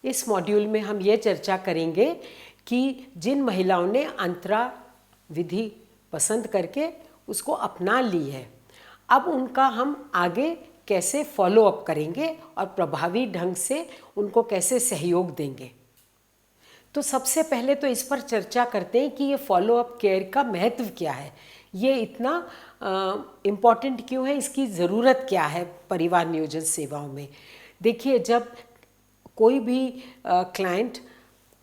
इस मॉड्यूल में हम ये चर्चा करेंगे कि जिन महिलाओं ने अंतरा विधि पसंद करके उसको अपना ली है, अब उनका हम आगे कैसे फॉलो अप करेंगे और प्रभावी ढंग से उनको कैसे सहयोग देंगे। तो सबसे पहले तो इस पर चर्चा करते हैं कि ये फॉलो अप केयर का महत्व क्या है, ये इतना इम्पॉर्टेंट क्यों है, इसकी ज़रूरत क्या है परिवार नियोजन सेवाओं में। देखिए, जब कोई भी क्लाइंट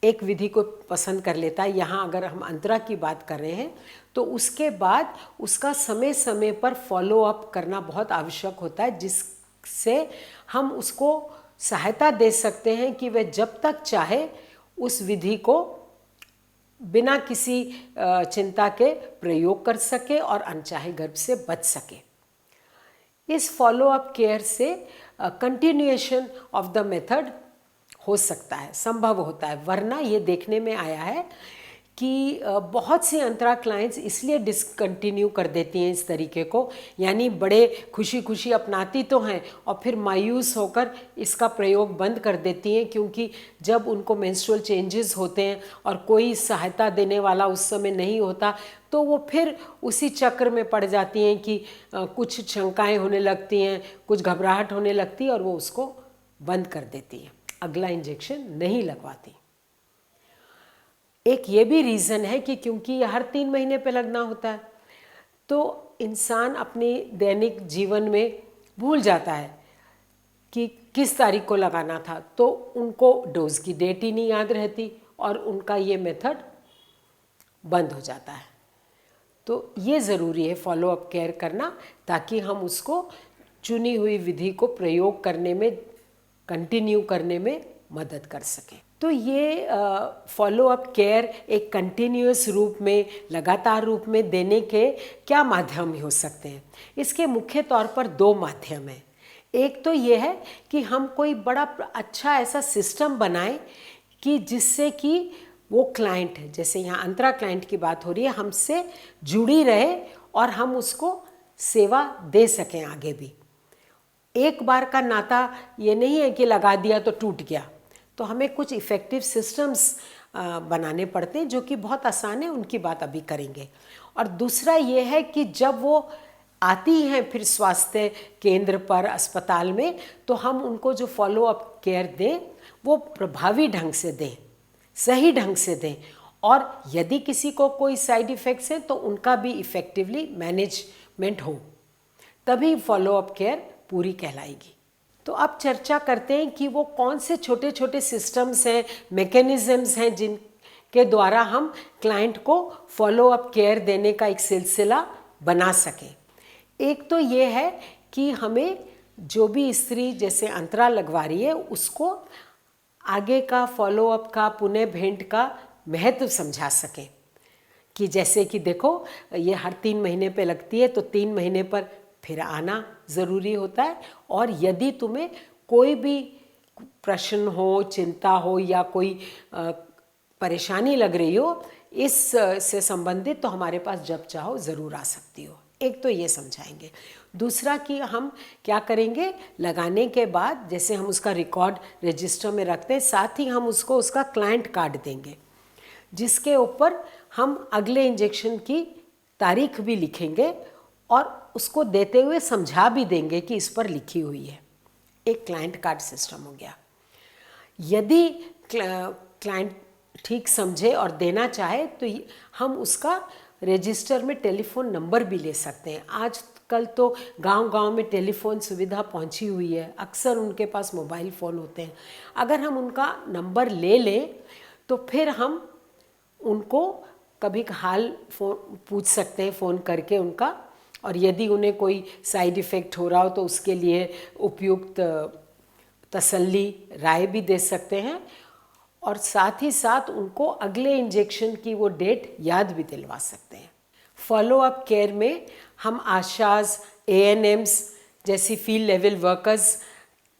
एक विधि को पसंद कर लेता है, यहाँ अगर हम अंतरा की बात कर रहे हैं, तो उसके बाद उसका समय समय पर फॉलो अप करना बहुत आवश्यक होता है, जिससे हम उसको सहायता दे सकते हैं कि वह जब तक चाहे उस विधि को बिना किसी चिंता के प्रयोग कर सके और अनचाहे गर्भ से बच सके। इस फॉलो अप केयर से कंटिन्यूएशन ऑफ द मेथड हो सकता है, संभव होता है, वरना ये देखने में आया है कि बहुत सी अंतरा क्लाइंट्स इसलिए डिसकंटिन्यू कर देती हैं इस तरीके को, यानी बड़े खुशी खुशी अपनाती तो हैं और फिर मायूस होकर इसका प्रयोग बंद कर देती हैं, क्योंकि जब उनको मेंस्ट्रुअल चेंजेस होते हैं और कोई सहायता देने वाला उस समय नहीं होता, तो वो फिर उसी चक्र में पड़ जाती हैं कि कुछ शंकाएं होने लगती हैं, कुछ घबराहट होने लगती है और वो उसको बंद कर देती हैं, अगला इंजेक्शन नहीं लगवाती। एक ये भी रीज़न है कि क्योंकि ये हर 3 महीने पे लगना होता है, तो इंसान अपनी दैनिक जीवन में भूल जाता है कि किस तारीख को लगाना था, तो उनको डोज की डेट ही नहीं याद रहती और उनका ये मेथड बंद हो जाता है। तो ये ज़रूरी है फॉलो अप केयर करना, ताकि हम उसको चुनी हुई विधि को प्रयोग करने में, कंटिन्यू करने में मदद कर सकें। तो ये फॉलो अप केयर एक कंटिन्यूअस रूप में, लगातार रूप में देने के क्या माध्यम हो सकते हैं। इसके मुख्य तौर पर 2 माध्यम हैं। एक तो ये है कि हम कोई बड़ा अच्छा ऐसा सिस्टम बनाएं कि जिससे कि वो क्लाइंट, जैसे यहाँ अंतरा क्लाइंट की बात हो रही है, हमसे जुड़ी रहे और हम उसको सेवा दे सकें आगे भी। एक बार का नाता ये नहीं है कि लगा दिया तो टूट गया, तो हमें कुछ इफ़ेक्टिव सिस्टम्स बनाने पड़ते हैं, जो कि बहुत आसान है, उनकी बात अभी करेंगे। और दूसरा ये है कि जब वो आती हैं फिर स्वास्थ्य केंद्र पर, अस्पताल में, तो हम उनको जो फॉलो अप केयर दें वो प्रभावी ढंग से दें, सही ढंग से दें, और यदि किसी को कोई साइड इफ़ेक्ट्स हैं तो उनका भी इफ़ेक्टिवली मैनेजमेंट हो, तभी फॉलो अप केयर पूरी कहलाएगी। तो अब चर्चा करते हैं कि वो कौन से छोटे छोटे सिस्टम्स हैं, मैकेनिज़म्स हैं जिनके द्वारा हम क्लाइंट को फॉलो अप केयर देने का एक सिलसिला बना सकें। एक तो ये है कि हमें जो भी स्त्री जैसे अंतरा लगवा रही है उसको आगे का फॉलो अप का, पुनः भेंट का महत्व समझा सकें, कि जैसे कि देखो ये हर 3 महीने पे लगती है, तो 3 महीने पर फिर आना ज़रूरी होता है, और यदि तुम्हें कोई भी प्रश्न हो, चिंता हो या कोई परेशानी लग रही हो इस से संबंधित, तो हमारे पास जब चाहो ज़रूर आ सकती हो। एक तो ये समझाएंगे। दूसरा कि हम क्या करेंगे, लगाने के बाद जैसे हम उसका रिकॉर्ड रजिस्टर में रखते हैं, साथ ही हम उसको उसका क्लाइंट कार्ड देंगे, जिसके ऊपर हम अगले इंजेक्शन की तारीख भी लिखेंगे और उसको देते हुए समझा भी देंगे कि इस पर लिखी हुई है। एक क्लाइंट कार्ड सिस्टम हो गया। यदि क्लाइंट ठीक समझे और देना चाहे तो हम उसका रजिस्टर में टेलीफोन नंबर भी ले सकते हैं। आजकल तो गांव-गांव में टेलीफोन सुविधा पहुंची हुई है, अक्सर उनके पास मोबाइल फ़ोन होते हैं। अगर हम उनका नंबर ले लें तो फिर हम उनको कभी हाल पूछ सकते हैं फ़ोन करके उनका, और यदि उन्हें कोई साइड इफ़ेक्ट हो रहा हो तो उसके लिए उपयुक्त तसल्ली राय भी दे सकते हैं, और साथ ही साथ उनको अगले इंजेक्शन की वो डेट याद भी दिलवा सकते हैं। फॉलो अप केयर में हम आशाज, ANMs जैसी फील्ड लेवल वर्कर्स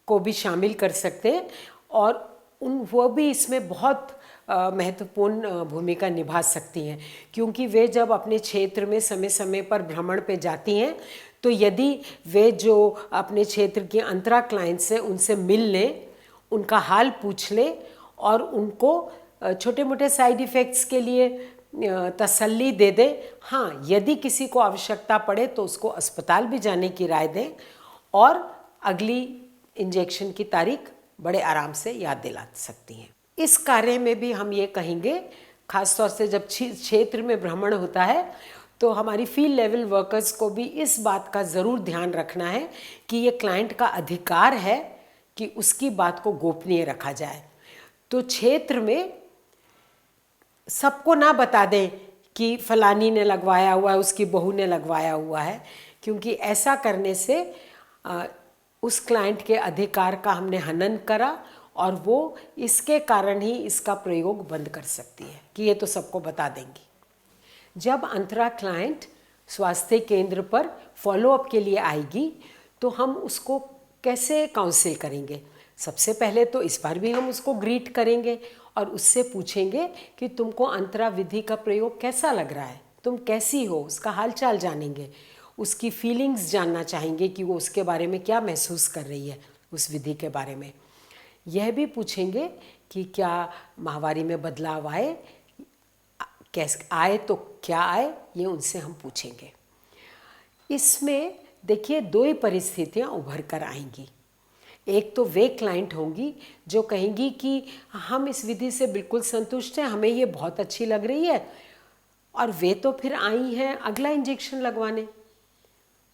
को भी शामिल कर सकते हैं, और वो भी इसमें बहुत महत्वपूर्ण भूमिका निभा सकती हैं, क्योंकि वे जब अपने क्षेत्र में समय समय पर भ्रमण पे जाती हैं, तो यदि वे जो अपने क्षेत्र के अंतरा क्लाइंट्स हैं उनसे मिल लें, उनका हाल पूछ ले और उनको छोटे मोटे साइड इफ़ेक्ट्स के लिए तसल्ली दे दे। हाँ, यदि किसी को आवश्यकता पड़े तो उसको अस्पताल भी जाने की राय दें और अगली इंजेक्शन की तारीख बड़े आराम से याद दिला सकती हैं। इस कार्य में भी हम ये कहेंगे, खासतौर से जब क्षेत्र में भ्रमण होता है तो हमारी फील्ड लेवल वर्कर्स को भी इस बात का ज़रूर ध्यान रखना है कि ये क्लाइंट का अधिकार है कि उसकी बात को गोपनीय रखा जाए। तो क्षेत्र में सबको ना बता दें कि फलानी ने लगवाया हुआ है, उसकी बहू ने लगवाया हुआ है, क्योंकि ऐसा करने से उस क्लाइंट के अधिकार का हमने हनन करा और वो इसके कारण ही इसका प्रयोग बंद कर सकती है कि ये तो सबको बता देंगी। जब अंतरा क्लाइंट स्वास्थ्य केंद्र पर फॉलोअप के लिए आएगी तो हम उसको कैसे काउंसिल करेंगे? सबसे पहले तो इस बार भी हम उसको ग्रीट करेंगे और उससे पूछेंगे कि तुमको अंतरा विधि का प्रयोग कैसा लग रहा है, तुम कैसी हो, उसका हालचाल जानेंगे, उसकी फीलिंग्स जानना चाहेंगे कि वो उसके बारे में क्या महसूस कर रही है, उस विधि के बारे में। यह भी पूछेंगे कि क्या माहवारी में बदलाव आए, कैसे आए तो क्या आए, ये उनसे हम पूछेंगे। इसमें देखिए दो ही परिस्थितियाँ उभर कर आएंगी। एक तो वे क्लाइंट होंगी जो कहेंगी कि हम इस विधि से बिल्कुल संतुष्ट हैं, हमें ये बहुत अच्छी लग रही है, और वे तो फिर आई हैं अगला इंजेक्शन लगवाने,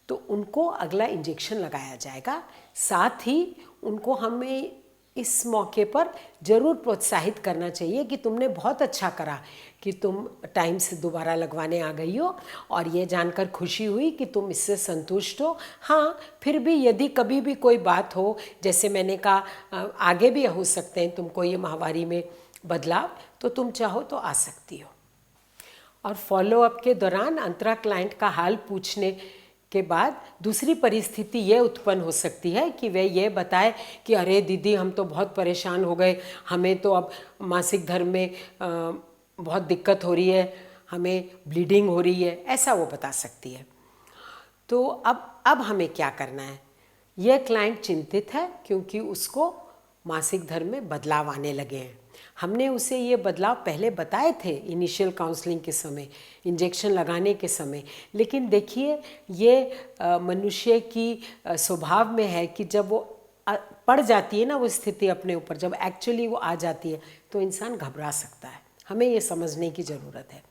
तो उनको अगला इंजेक्शन लगाया जाएगा। साथ ही उनको हमें इस मौके पर ज़रूर प्रोत्साहित करना चाहिए कि तुमने बहुत अच्छा करा कि तुम टाइम से दोबारा लगवाने आ गई हो, और ये जानकर खुशी हुई कि तुम इससे संतुष्ट हो। हाँ, फिर भी यदि कभी भी कोई बात हो, जैसे मैंने कहा आगे भी हो सकते हैं तुमको ये माहवारी में बदलाव, तो तुम चाहो तो आ सकती हो। और फॉलोअप के दौरान अंतरा क्लाइंट का हाल पूछने के बाद दूसरी परिस्थिति ये उत्पन्न हो सकती है कि वे ये बताए कि अरे दीदी हम तो बहुत परेशान हो गए, हमें तो अब मासिक धर्म में बहुत दिक्कत हो रही है, हमें ब्लीडिंग हो रही है, ऐसा वो बता सकती है। तो अब हमें क्या करना है? यह क्लाइंट चिंतित है क्योंकि उसको मासिक धर्म में बदलाव आने लगे हैं। हमने उसे ये बदलाव पहले बताए थे इनिशियल काउंसलिंग के समय, इंजेक्शन लगाने के समय, लेकिन देखिए ये मनुष्य की स्वभाव में है कि जब वो पड़ जाती है ना वो स्थिति अपने ऊपर, जब एक्चुअली वो आ जाती है तो इंसान घबरा सकता है। हमें ये समझने की ज़रूरत है।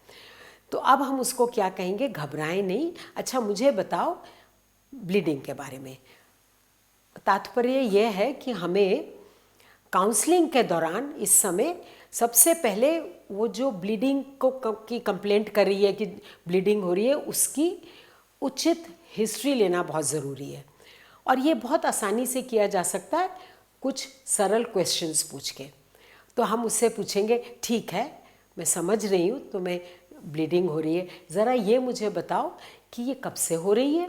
तो अब हम उसको क्या कहेंगे? घबराएं नहीं। अच्छा मुझे बताओ ब्लीडिंग के बारे में। तात्पर्य यह है कि हमें काउंसलिंग के दौरान इस समय सबसे पहले वो जो ब्लीडिंग की कंप्लेंट कर रही है कि ब्लीडिंग हो रही है, उसकी उचित हिस्ट्री लेना बहुत ज़रूरी है। और ये बहुत आसानी से किया जा सकता है कुछ सरल क्वेश्चंस पूछ के। तो हम उससे पूछेंगे, ठीक है मैं समझ रही हूँ तुम्हें ब्लीडिंग हो रही है, ज़रा ये मुझे बताओ कि ये कब से हो रही है।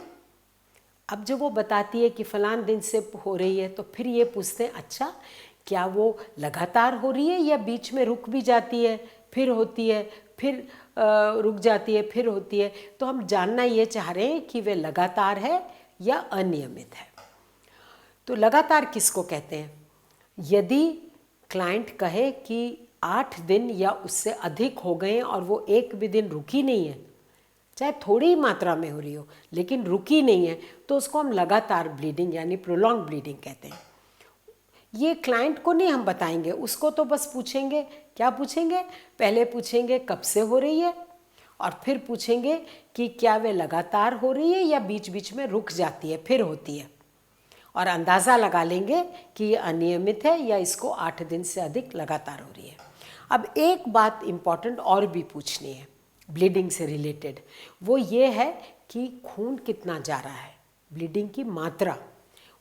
अब जब वो बताती है कि फ़लान दिन से हो रही है तो फिर ये पूछते हैं, अच्छा क्या वो लगातार हो रही है या बीच में रुक भी जाती है, फिर होती है, फिर रुक जाती है, फिर होती है। तो हम जानना ये चाह रहे हैं कि वे लगातार है या अनियमित है। तो लगातार किसको कहते हैं? यदि क्लाइंट कहे कि 8 दिन या उससे अधिक हो गए और वो एक भी दिन रुकी नहीं है, चाहे थोड़ी मात्रा में हो रही हो लेकिन रुकी नहीं है, तो उसको हम लगातार ब्लीडिंग यानी प्रोलॉन्ग ब्लीडिंग कहते हैं। ये क्लाइंट को नहीं हम बताएंगे, उसको तो बस पूछेंगे, क्या पूछेंगे? पहले पूछेंगे कब से हो रही है, और फिर पूछेंगे कि क्या वे लगातार हो रही है या बीच बीच में रुक जाती है फिर होती है, और अंदाज़ा लगा लेंगे कि ये अनियमित है या इसको 8 दिन से अधिक लगातार हो रही है। अब एक बात इम्पॉर्टेंट और भी पूछनी है ब्लीडिंग से रिलेटेड, वो ये है कि खून कितना जा रहा है, ब्लीडिंग की मात्रा।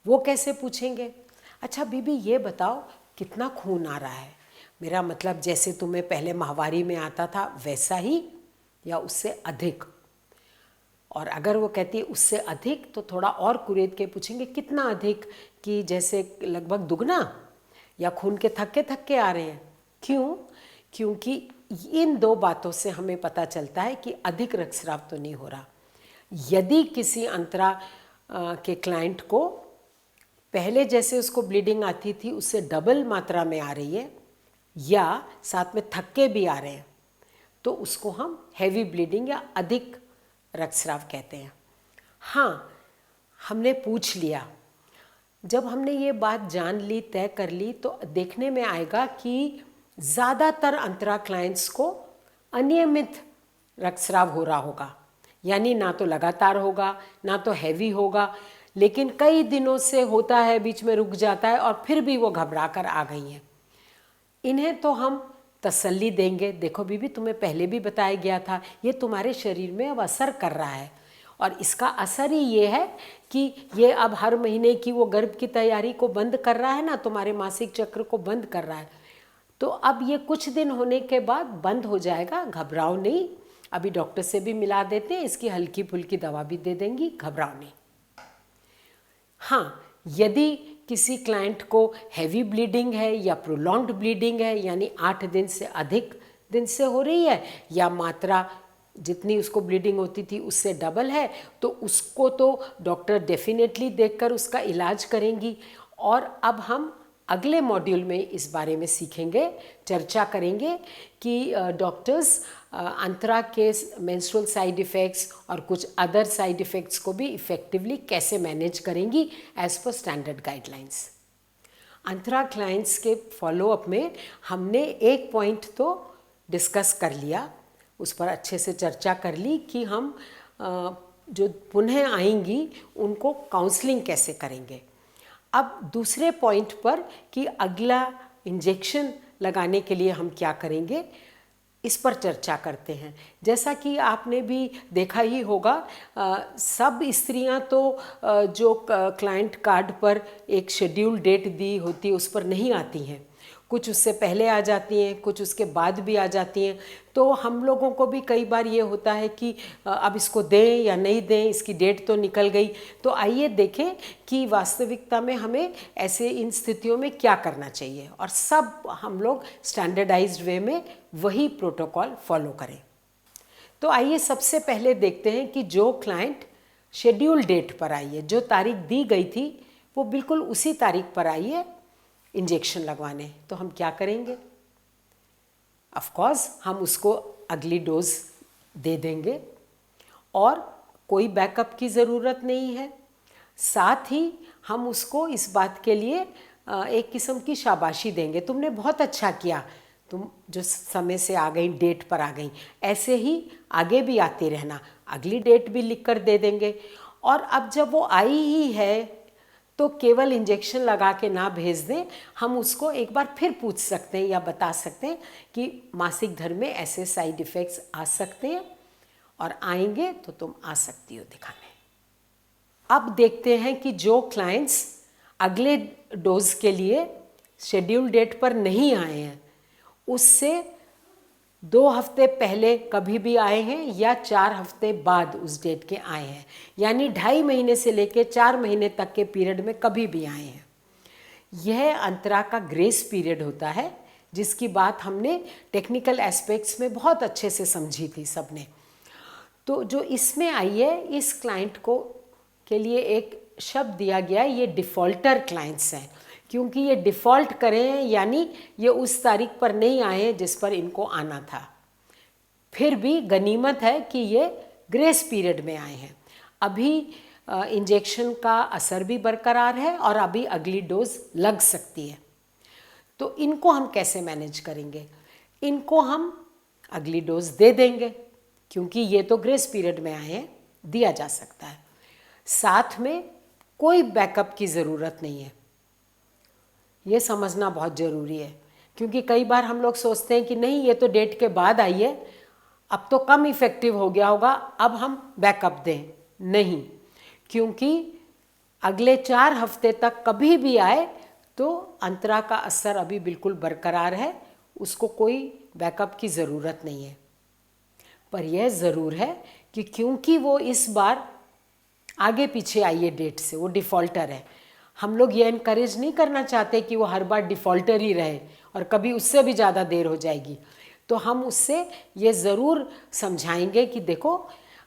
वो कैसे पूछेंगे? अच्छा बीबी ये बताओ कितना खून आ रहा है, मेरा मतलब जैसे तुम्हें पहले माहवारी में आता था वैसा ही या उससे अधिक। और अगर वो कहती है उससे अधिक तो थोड़ा और कुरेद के पूछेंगे कितना अधिक, कि जैसे लगभग दुगना, या खून के थक्के आ रहे हैं। क्यों? क्योंकि इन दो बातों से हमें पता चलता है कि अधिक रक्तस्राव तो नहीं हो रहा। यदि किसी अंतरा के क्लाइंट को पहले जैसे उसको ब्लीडिंग आती थी उससे डबल मात्रा में आ रही है या साथ में थक्के भी आ रहे हैं, तो उसको हम हैवी ब्लीडिंग या अधिक रक्तस्राव कहते हैं। हाँ, हमने पूछ लिया, जब हमने ये बात जान ली, तय कर ली, तो देखने में आएगा कि ज़्यादातर अंतरा क्लाइंट्स को अनियमित रक्तस्राव हो रहा होगा, यानी ना तो लगातार होगा ना तो हैवी होगा, लेकिन कई दिनों से होता है, बीच में रुक जाता है और फिर भी वो घबरा कर आ गई हैं। इन्हें तो हम तसल्ली देंगे, देखो बीबी तुम्हें पहले भी बताया गया था, ये तुम्हारे शरीर में अब असर कर रहा है और इसका असर ही ये है कि ये अब हर महीने की वो गर्भ की तैयारी को बंद कर रहा है ना, तुम्हारे मासिक चक्र को बंद कर रहा है, तो अब ये कुछ दिन होने के बाद बंद हो जाएगा, घबराओ नहीं। अभी डॉक्टर से भी मिला देते हैं, इसकी हल्की फुल्की दवा भी दे देंगी, घबराओ नहीं। हाँ, यदि किसी क्लाइंट को हैवी ब्लीडिंग है या प्रोलॉन्ग्ड ब्लीडिंग है, यानी 8 दिन से अधिक दिन से हो रही है या मात्रा जितनी उसको ब्लीडिंग होती थी उससे डबल है, तो उसको तो डॉक्टर डेफिनेटली देखकर उसका इलाज करेंगी। और अब हम अगले मॉड्यूल में इस बारे में सीखेंगे, चर्चा करेंगे कि डॉक्टर्स अंतरा के मेंस्ट्रुअल साइड इफ़ेक्ट्स और कुछ अदर साइड इफ़ेक्ट्स को भी इफ़ेक्टिवली कैसे मैनेज करेंगी एज़ पर स्टैंडर्ड गाइडलाइंस। अंतरा क्लाइंट्स के फॉलोअप में हमने एक पॉइंट तो डिस्कस कर लिया, उस पर अच्छे से चर्चा कर ली कि हम जो पुनः आएंगी उनको काउंसलिंग कैसे करेंगे। अब दूसरे पॉइंट पर कि अगला इंजेक्शन लगाने के लिए हम क्या करेंगे, इस पर चर्चा करते हैं। जैसा कि आपने भी देखा ही होगा, सब स्त्रियां तो जो क्लाइंट कार्ड पर एक शेड्यूल डेट दी होती है उस पर नहीं आती हैं, कुछ उससे पहले आ जाती हैं, कुछ उसके बाद भी आ जाती हैं। तो हम लोगों को भी कई बार ये होता है कि अब इसको दें या नहीं दें, इसकी डेट तो निकल गई। तो आइए देखें कि वास्तविकता में हमें ऐसे इन स्थितियों में क्या करना चाहिए और सब हम लोग स्टैंडर्डाइज्ड वे में वही प्रोटोकॉल फॉलो करें। तो आइए सबसे पहले देखते हैं कि जो क्लाइंट शेड्यूल डेट पर आई है, जो तारीख दी गई थी वो बिल्कुल उसी तारीख पर आई है इंजेक्शन लगवाने, तो हम क्या करेंगे। ऑफ कोर्स हम उसको अगली डोज दे देंगे और कोई बैकअप की ज़रूरत नहीं है। साथ ही हम उसको इस बात के लिए एक किस्म की शाबाशी देंगे, तुमने बहुत अच्छा किया, तुम जो समय से आ गई, डेट पर आ गई, ऐसे ही आगे भी आती रहना, अगली डेट भी लिख कर दे देंगे। और अब जब वो आई ही है तो केवल इंजेक्शन लगा के ना भेज दें, हम उसको एक बार फिर पूछ सकते हैं या बता सकते हैं कि मासिक धर्म में ऐसे साइड इफ़ेक्ट्स आ सकते हैं और आएंगे तो तुम आ सकती हो दिखाने। अब देखते हैं कि जो क्लाइंट्स अगले डोज के लिए शेड्यूल डेट पर नहीं आए हैं, उससे 2 हफ्ते पहले कभी भी आए हैं या 4 हफ्ते बाद उस डेट के आए हैं, यानी 2.5 महीने से लेकर 4 महीने तक के पीरियड में कभी भी आए हैं। यह अंतरा का ग्रेस पीरियड होता है, जिसकी बात हमने टेक्निकल एस्पेक्ट्स में बहुत अच्छे से समझी थी सबने। तो जो इसमें आई है, इस क्लाइंट को के लिए एक शब्द दिया गया है, ये डिफ़ॉल्टर क्लाइंट्स हैं, क्योंकि ये डिफ़ॉल्ट करें हैं, यानी ये उस तारीख पर नहीं आए हैं जिस पर इनको आना था। फिर भी गनीमत है कि ये ग्रेस पीरियड में आए हैं, अभी इंजेक्शन का असर भी बरकरार है और अभी अगली डोज लग सकती है। तो इनको हम कैसे मैनेज करेंगे, इनको हम अगली डोज दे देंगे, क्योंकि ये तो ग्रेस पीरियड में आए हैं, दिया जा सकता है। साथ में कोई बैकअप की ज़रूरत नहीं है, ये समझना बहुत ज़रूरी है, क्योंकि कई बार हम लोग सोचते हैं कि नहीं ये तो डेट के बाद आई है, अब तो कम इफ़ेक्टिव हो गया होगा, अब हम बैकअप दें। नहीं, क्योंकि अगले 4 हफ्ते तक कभी भी आए तो अंतरा का असर अभी बिल्कुल बरकरार है, उसको कोई बैकअप की ज़रूरत नहीं है। पर यह ज़रूर है कि क्योंकि वो इस बार आगे पीछे आई है डेट से, वो डिफ़ॉल्टर है, हम लोग ये इनकरेज नहीं करना चाहते कि वो हर बार डिफ़ॉल्टर ही रहे और कभी उससे भी ज़्यादा देर हो जाएगी। तो हम उससे ये ज़रूर समझाएंगे कि देखो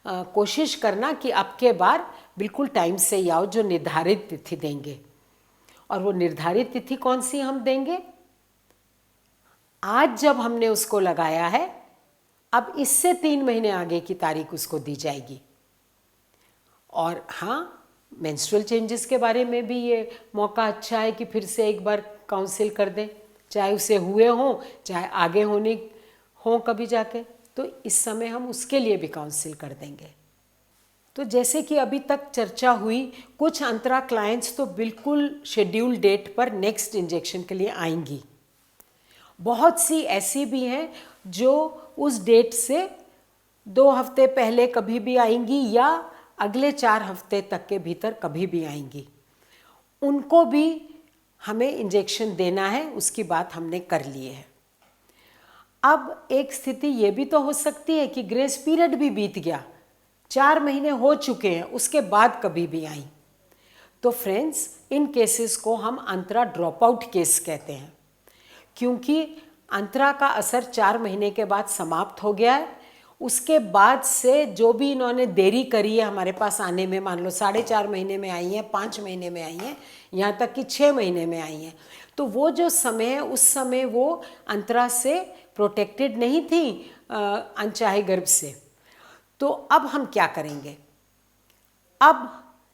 कोशिश करना कि अब के बार बिल्कुल टाइम से ही आओ, जो निर्धारित तिथि देंगे। और वो निर्धारित तिथि कौन सी हम देंगे? आज जब हमने उसको लगाया है, अब इससे 3 महीने आगे की तारीख उसको दी जाएगी। और हाँ, मेंस्ट्रुअल चेंजेस के बारे में भी ये मौका अच्छा है कि फिर से एक बार काउंसिल कर दें, चाहे उसे हुए हों चाहे आगे होने हों कभी जाके, तो इस समय हम उसके लिए भी काउंसिल कर देंगे। तो जैसे कि अभी तक चर्चा हुई, कुछ अंतरा क्लाइंट्स तो बिल्कुल शेड्यूल डेट पर नेक्स्ट इंजेक्शन के लिए आएंगी। बहुत सी ऐसी भी हैं जो उस डेट से 2 हफ्ते पहले कभी भी आएंगी या अगले 4 हफ्ते तक के भीतर कभी भी आएंगी। उनको भी हमें इंजेक्शन देना है, उसकी बात हमने कर ली है। अब एक स्थिति ये भी तो हो सकती है कि ग्रेस पीरियड भी बीत गया, 4 महीने हो चुके हैं, उसके बाद कभी भी आई। तो फ्रेंड्स, इन केसेस को हम अंतरा ड्रॉप आउट केस कहते हैं, क्योंकि अंतरा का असर 4 महीने के बाद समाप्त हो गया है। उसके बाद से जो भी इन्होंने देरी करी है हमारे पास आने में, मान लो 4.5 महीने में आई हैं, 5 महीने में आई हैं, यहाँ तक कि 6 महीने में आई हैं, तो वो जो समय है उस समय वो अंतरा से प्रोटेक्टेड नहीं थी अनचाहे गर्भ से। तो अब हम क्या करेंगे? अब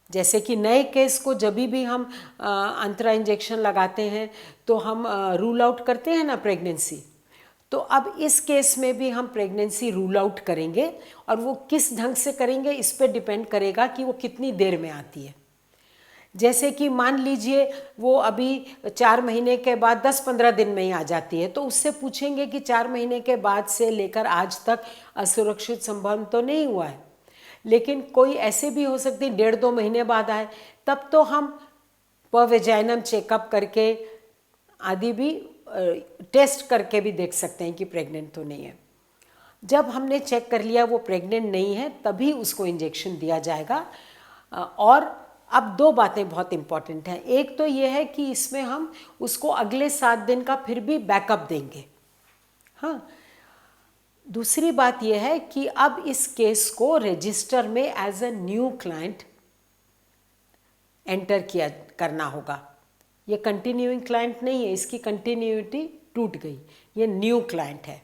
जैसे कि नए केस को जब भी हम अंतरा इंजेक्शन लगाते हैं तो हम रूल आउट करते हैं ना प्रेगनेंसी, तो अब इस केस में भी हम प्रेगनेंसी रूल आउट करेंगे, और वो किस ढंग से करेंगे इस पे डिपेंड करेगा कि वो कितनी देर में आती है। जैसे कि मान लीजिए वो अभी 4 महीने के बाद 10-15 दिन में ही आ जाती है, तो उससे पूछेंगे कि 4 महीने के बाद से लेकर आज तक असुरक्षित संभव तो नहीं हुआ है, लेकिन कोई ऐसे भी हो सकती है 1.5-2 महीने बाद आए, तब तो हम पर वेजाइनम चेकअप करके आदि भी टेस्ट करके भी देख सकते हैं कि प्रेग्नेंट तो नहीं है। जब हमने चेक कर लिया वो प्रेग्नेंट नहीं है, तभी उसको इंजेक्शन दिया जाएगा। और अब 2 बातें बहुत इम्पॉर्टेंट हैं। एक तो ये है कि इसमें हम उसको अगले 7 दिन का फिर भी बैकअप देंगे। हाँ, दूसरी बात यह है कि अब इस केस को रजिस्टर में as a new client enter किया करना होगा। ये कंटिन्यूइंग क्लाइंट नहीं है, इसकी कंटिन्यूटी टूट गई, ये न्यू क्लाइंट है।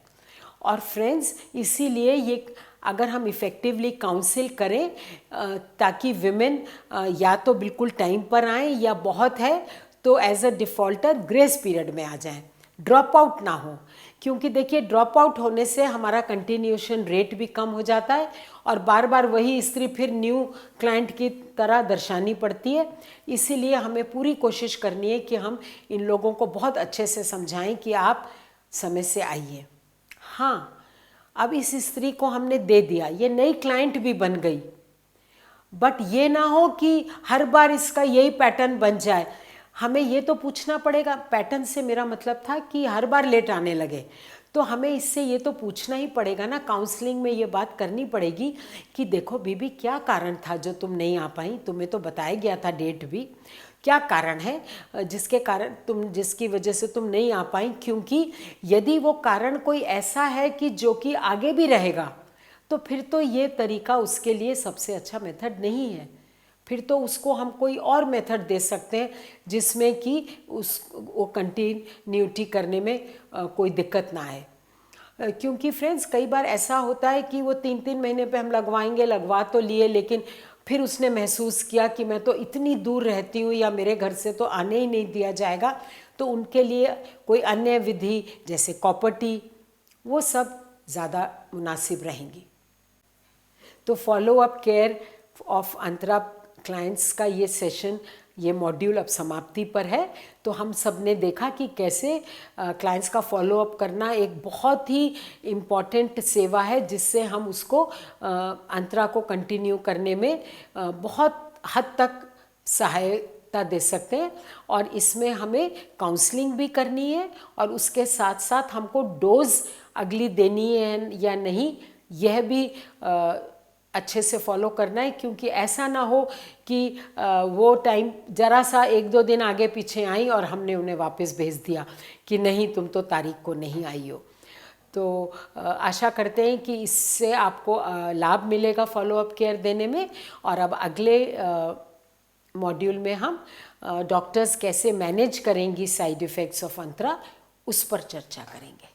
और फ्रेंड्स, इसीलिए ये अगर हम इफ़ेक्टिवली काउंसिल करें ताकि विमेन या तो बिल्कुल टाइम पर आएँ या बहुत है तो as a defaulter grace period में आ जाएं, ड्रॉप आउट ना हो। क्योंकि देखिए, ड्रॉप आउट होने से हमारा कंटिन्यूएशन रेट भी कम हो जाता है और बार बार वही स्त्री फिर न्यू क्लाइंट की तरह दर्शानी पड़ती है। इसीलिए हमें पूरी कोशिश करनी है कि हम इन लोगों को बहुत अच्छे से समझाएं कि आप समय से आइए। हाँ, अब इस स्त्री को हमने दे दिया, ये नई क्लाइंट भी बन गई, बट ये ना हो कि हर बार इसका यही पैटर्न बन जाए। हमें ये तो पूछना पड़ेगा, पैटर्न से मेरा मतलब था कि हर बार लेट आने लगे, तो हमें इससे ये तो पूछना ही पड़ेगा ना, काउंसलिंग में ये बात करनी पड़ेगी कि देखो बीबी, क्या कारण था जो तुम नहीं आ पाई? तुम्हें तो बताया गया था डेट भी, क्या कारण है जिसके कारण जिसकी वजह से तुम नहीं आ पाई? क्योंकि यदि वो कारण कोई ऐसा है कि जो कि आगे भी रहेगा, तो फिर तो ये तरीका उसके लिए सबसे अच्छा मेथड नहीं है। फिर तो उसको हम कोई और मेथड दे सकते हैं जिसमें कि वो कंटिन्यूटी करने में कोई दिक्कत ना आए। क्योंकि फ्रेंड्स, कई बार ऐसा होता है कि वो 3-3 महीने पे हम लगवा तो लिए, लेकिन फिर उसने महसूस किया कि मैं तो इतनी दूर रहती हूँ या मेरे घर से तो आने ही नहीं दिया जाएगा, तो उनके लिए कोई अन्य विधि जैसे कॉपर्टी, वो सब ज़्यादा मुनासिब रहेंगी। तो follow up care of Antara clients का ये सेशन, ये मॉड्यूल अब समाप्ति पर है। तो हम सब ने देखा कि कैसे क्लाइंट्स का फॉलो अप करना एक बहुत ही इम्पॉर्टेंट सेवा है, जिससे हम उसको अंतरा को कंटिन्यू करने में बहुत हद तक सहायता दे सकते हैं। और इसमें हमें काउंसलिंग भी करनी है और उसके साथ साथ हमको डोज अगली देनी है या नहीं, यह भी अच्छे से फॉलो करना है। क्योंकि ऐसा ना हो कि वो टाइम ज़रा सा 1-2 दिन आगे पीछे आई और हमने उन्हें वापस भेज दिया कि नहीं, तुम तो तारीख को नहीं आई हो। तो आशा करते हैं कि इससे आपको लाभ मिलेगा फॉलो अप केयर देने में। और अब अगले मॉड्यूल में हम डॉक्टर्स कैसे मैनेज करेंगी साइड इफ़ेक्ट्स ऑफ अंतरा, उस पर चर्चा करेंगे।